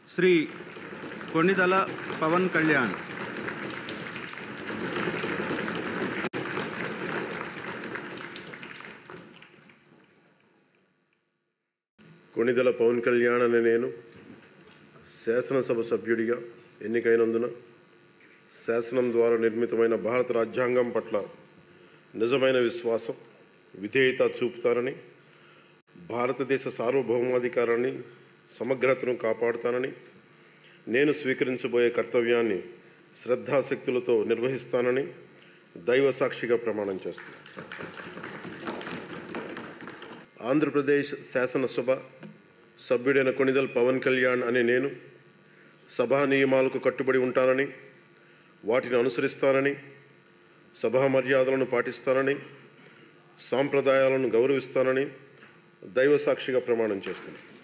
శ్రీ కొణిదల పవన్ కళ్యాణ్. కొణిదల పవన్ కళ్యాణ్ అనే నేను శాసనసభ సభ్యుడిగా ఎన్నికైనందున శాసనం ద్వారా నిర్మితమైన భారత రాజ్యాంగం పట్ల నిజమైన విశ్వాసం, విధేయత చూపుతానని, భారతదేశ సార్వభౌమాధికారాన్ని, సమగ్రతను కాపాడుతానని, నేను స్వీకరించబోయే కర్తవ్యాన్ని శ్రద్ధాశక్తులతో నిర్వహిస్తానని దైవ సాక్షిగా ప్రమాణం చేస్తాను. ఆంధ్రప్రదేశ్ శాసనసభ సభ్యుడైన కొణిదల పవన్ కళ్యాణ్ అనే నేను సభా నియమాలకు కట్టుబడి ఉంటానని, వాటిని అనుసరిస్తానని, సభా మర్యాదలను పాటిస్తానని, సాంప్రదాయాలను గౌరవిస్తానని దైవ సాక్షిగా ప్రమాణం చేస్తున్నాను.